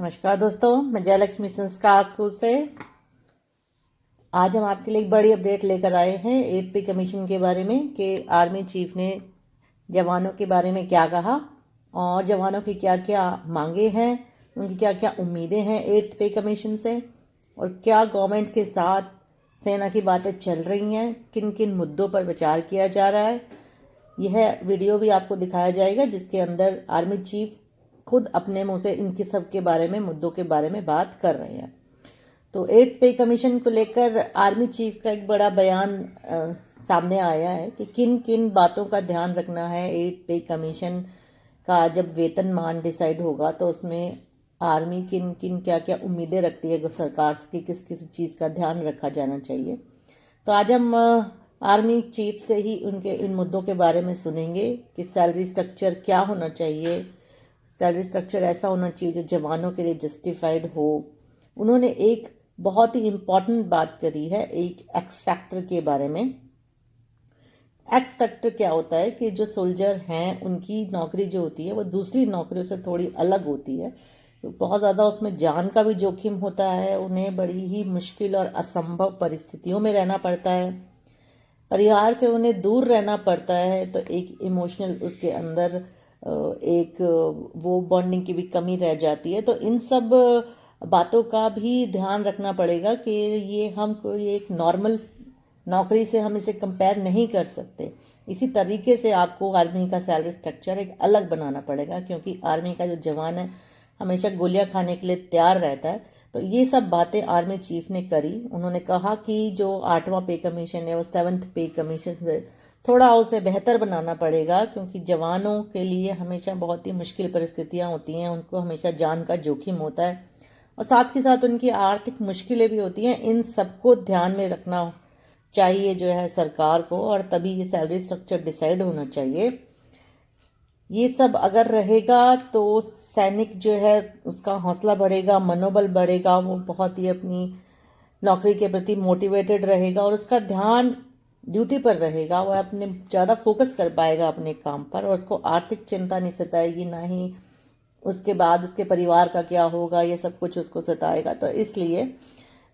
नमस्कार दोस्तों, मैं जयलक्ष्मी संस्कार स्कूल से। आज हम आपके लिए एक बड़ी अपडेट लेकर आए हैं 8 पे कमीशन के बारे में कि आर्मी चीफ ने जवानों के बारे में क्या कहा और जवानों की क्या क्या मांगे हैं, उनकी क्या क्या उम्मीदें हैं 8 पे कमीशन से, और क्या गवर्नमेंट के साथ सेना की बातें चल रही हैं, किन किन मुद्दों पर विचार किया जा रहा है। यह वीडियो भी आपको दिखाया जाएगा जिसके अंदर आर्मी चीफ खुद अपने मुंह से इनके सब के बारे में, मुद्दों के बारे में बात कर रहे हैं। तो 8 पे कमीशन को लेकर आर्मी चीफ का एक बड़ा बयान सामने आया है कि किन किन बातों का ध्यान रखना है। 8 पे कमीशन का जब वेतनमान डिसाइड होगा तो उसमें आर्मी किन किन क्या क्या उम्मीदें रखती है सरकार से कि किस किस चीज़ का ध्यान रखा जाना चाहिए। तो आज हम आर्मी चीफ से ही उनके इन मुद्दों के बारे में सुनेंगे कि सैलरी स्ट्रक्चर क्या होना चाहिए। सैलरी स्ट्रक्चर ऐसा होना चाहिए जो जवानों के लिए जस्टिफाइड हो। उन्होंने एक बहुत ही इम्पॉर्टेंट बात करी है एक एक्स फैक्टर के बारे में। एक्स फैक्टर क्या होता है कि जो सोल्जर हैं उनकी नौकरी जो होती है वो दूसरी नौकरियों से थोड़ी अलग होती है। तो बहुत ज़्यादा उसमें जान का भी जोखिम होता है, उन्हें बड़ी ही मुश्किल और असंभव परिस्थितियों में रहना पड़ता है, परिवार से उन्हें दूर रहना पड़ता है। तो एक इमोशनल उसके अंदर एक वो बॉन्डिंग की भी कमी रह जाती है। तो इन सब बातों का भी ध्यान रखना पड़ेगा कि ये हम कोई एक नॉर्मल नौकरी से हम इसे कंपेयर नहीं कर सकते। इसी तरीके से आपको आर्मी का सैलरी स्ट्रक्चर एक अलग बनाना पड़ेगा, क्योंकि आर्मी का जो जवान है हमेशा गोलियां खाने के लिए तैयार रहता है। तो ये सब बातें आर्मी चीफ ने करी। उन्होंने कहा कि जो 8वां पे कमीशन है वो 7th पे कमीशन से थोड़ा उसे बेहतर बनाना पड़ेगा, क्योंकि जवानों के लिए हमेशा बहुत ही मुश्किल परिस्थितियां होती हैं, उनको हमेशा जान का जोखिम होता है और साथ के साथ उनकी आर्थिक मुश्किलें भी होती हैं। इन सबको ध्यान में रखना चाहिए जो है सरकार को, और तभी ये सैलरी स्ट्रक्चर डिसाइड होना चाहिए। ये सब अगर रहेगा तो सैनिक जो है उसका हौसला बढ़ेगा, मनोबल बढ़ेगा, वो बहुत ही अपनी नौकरी के प्रति मोटिवेटेड रहेगा और उसका ध्यान ड्यूटी पर रहेगा। वह अपने ज़्यादा फोकस कर पाएगा अपने काम पर और उसको आर्थिक चिंता नहीं सताएगी, ना ही उसके बाद उसके परिवार का क्या होगा, ये सब कुछ उसको सताएगा। तो इसलिए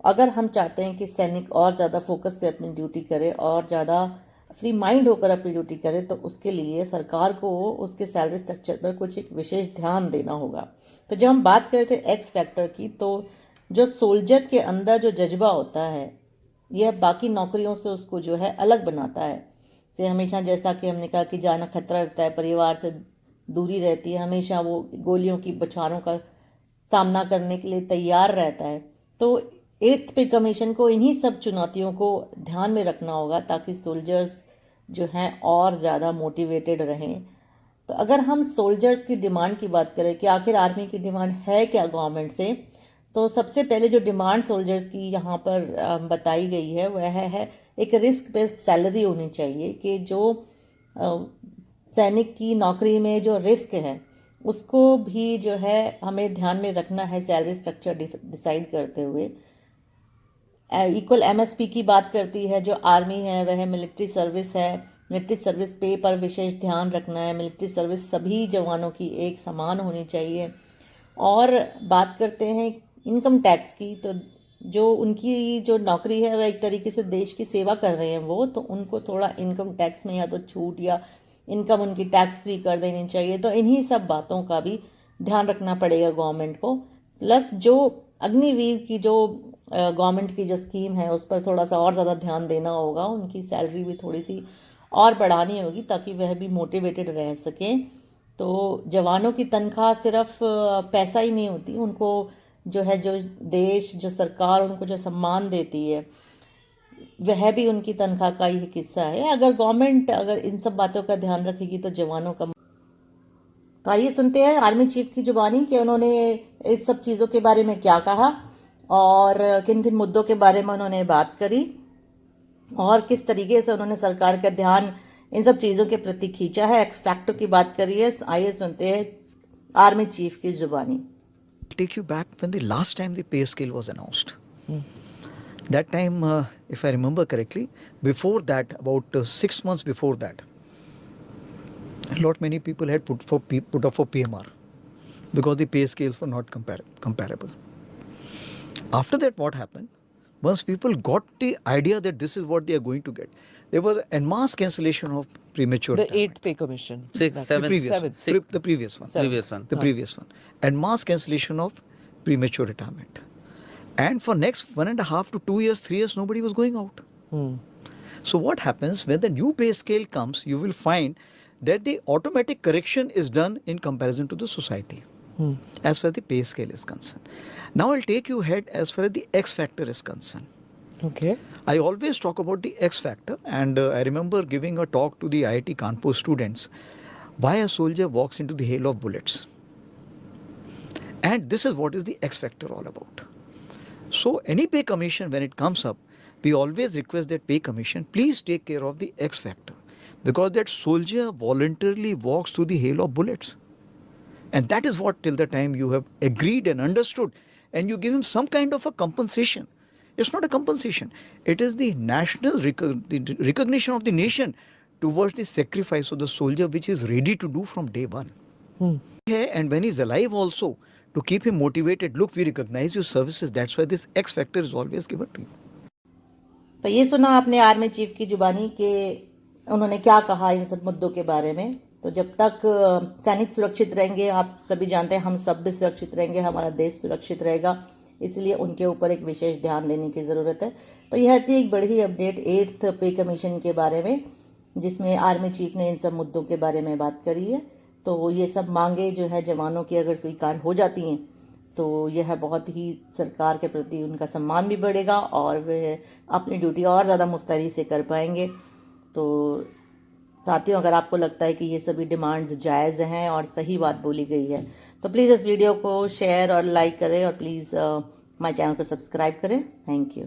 अगर हम चाहते हैं कि सैनिक और ज़्यादा फोकस से अपनी ड्यूटी करे और ज़्यादा फ्री माइंड होकर अपनी ड्यूटी करे, तो उसके लिए सरकार को उसके सैलरी स्ट्रक्चर पर कुछ एक विशेष ध्यान देना होगा। तो जब हम बात कर रहे थे एक्स फैक्टर की, तो जो सोल्जर के अंदर जो जज्बा होता है यह बाकी नौकरियों से उसको जो है अलग बनाता है। से हमेशा, जैसा कि हमने कहा कि जाना खतरा रहता है, परिवार से दूरी रहती है, हमेशा वो गोलियों की बौछारों का सामना करने के लिए तैयार रहता है। तो 8th पे कमीशन को इन्हीं सब चुनौतियों को ध्यान में रखना होगा ताकि सोल्जर्स जो हैं और ज़्यादा मोटिवेटेड रहें। तो अगर हम सोल्जर्स की डिमांड की बात करें कि आखिर आर्मी की डिमांड है क्या गवर्नमेंट से, तो सबसे पहले जो डिमांड सोल्जर्स की यहाँ पर बताई गई है वह है एक रिस्क बेस्ड सैलरी होनी चाहिए कि जो सैनिक की नौकरी में जो रिस्क है उसको भी जो है हमें ध्यान में रखना है सैलरी स्ट्रक्चर डिसाइड करते हुए। इक्वल एमएसपी की बात करती है। जो आर्मी है वह मिलिट्री सर्विस है, मिलिट्री सर्विस पे पर विशेष ध्यान रखना है। मिलिट्री सर्विस सभी जवानों की एक समान होनी चाहिए। और बात करते हैं इनकम टैक्स की, तो जो उनकी जो नौकरी है वह एक तरीके से देश की सेवा कर रहे हैं वो, तो उनको थोड़ा इनकम टैक्स में या तो छूट या इनकम उनकी टैक्स फ्री कर देनी चाहिए। तो इन्हीं सब बातों का भी ध्यान रखना पड़ेगा गवर्नमेंट को। प्लस जो अग्निवीर की जो गवर्नमेंट की जो स्कीम है उस पर थोड़ा सा और ज़्यादा ध्यान देना होगा। उनकी सैलरी भी थोड़ी सी और बढ़ानी होगी ताकि वह भी मोटिवेटेड रह सकें। तो जवानों की तनख्वाह सिर्फ पैसा ही नहीं होती, उनको जो है जो देश, जो सरकार उनको जो सम्मान देती है वह भी उनकी तनख्वाह का ही हिस्सा है। अगर गवर्नमेंट अगर इन सब बातों का ध्यान रखेगी तो जवानों का। तो आइए सुनते हैं आर्मी चीफ की जुबानी कि उन्होंने इस सब चीज़ों के बारे में क्या कहा और किन किन मुद्दों के बारे में उन्होंने बात करी और किस तरीके से उन्होंने सरकार का ध्यान इन सब चीज़ों के प्रति खींचा है। एक्स फैक्टर की बात करी है। आइए सुनते हैं आर्मी चीफ की जुबानी। Take you back when the last time the pay scale was announced. That time, if I remember correctly, before that, about 6 months before that, a lot many people had put up for PMR. because the pay scales were not comparable. After that, what happened? Once people got the idea that this is what they are going to get, there was en masse cancellation of premature The retirement. eighth pay commission. Six, That- seven, The previous one. Seventh. The previous one. Previous one. The previous one. En masse cancellation of premature retirement. And for next 1.5 to 2 years, 3 years, nobody was going out. So what happens when the new pay scale comes, you will find that the automatic correction is done in comparison to the society as far as the pay scale is concerned. Now I'll take you ahead as far as the X factor is concerned. Okay. I always talk about the X factor, and I remember giving a talk to the IIT Kanpur students why a soldier walks into the hail of bullets. And this is what is the X factor all about. So any pay commission, when it comes up, we always request that pay commission, please take care of the X factor, because that soldier voluntarily walks through the hail of bullets. And that is what, till the time you have agreed and understood, and you give him some kind of a compensation. It's not a compensation. It is the national the recognition of the nation towards the sacrifice of the soldier, which is ready to do from day one. And when he's alive also, to keep him motivated, look, we recognize your services. That's why this X factor is always given to you. तो ये सुना आपने army chief की जुबानी कि उन्होंने क्या कहा इन सब मुद्दों के बारे में। तो जब तक सैनिक सुरक्षित रहेंगे, आप सभी जानते हैं, हम सब भी सुरक्षित रहेंगे, हमारा देश सुरक्षित रहेगा, इसलिए उनके ऊपर एक विशेष ध्यान देने की ज़रूरत है। तो यह थी एक बड़ी अपडेट 8th पे कमीशन के बारे में, जिसमें आर्मी चीफ ने इन सब मुद्दों के बारे में बात करी है। तो ये सब मांगे जो है जवानों की अगर स्वीकार हो जाती हैं तो यह बहुत ही सरकार के प्रति उनका सम्मान भी बढ़ेगा और वे अपनी ड्यूटी और ज़्यादा मुस्तैदी से कर पाएंगे। तो साथियों, अगर आपको लगता है कि ये सभी डिमांड्स जायज़ हैं और सही बात बोली गई है तो प्लीज़ इस वीडियो को शेयर और लाइक करें और प्लीज़ हमारे चैनल को सब्सक्राइब करें। Thank you.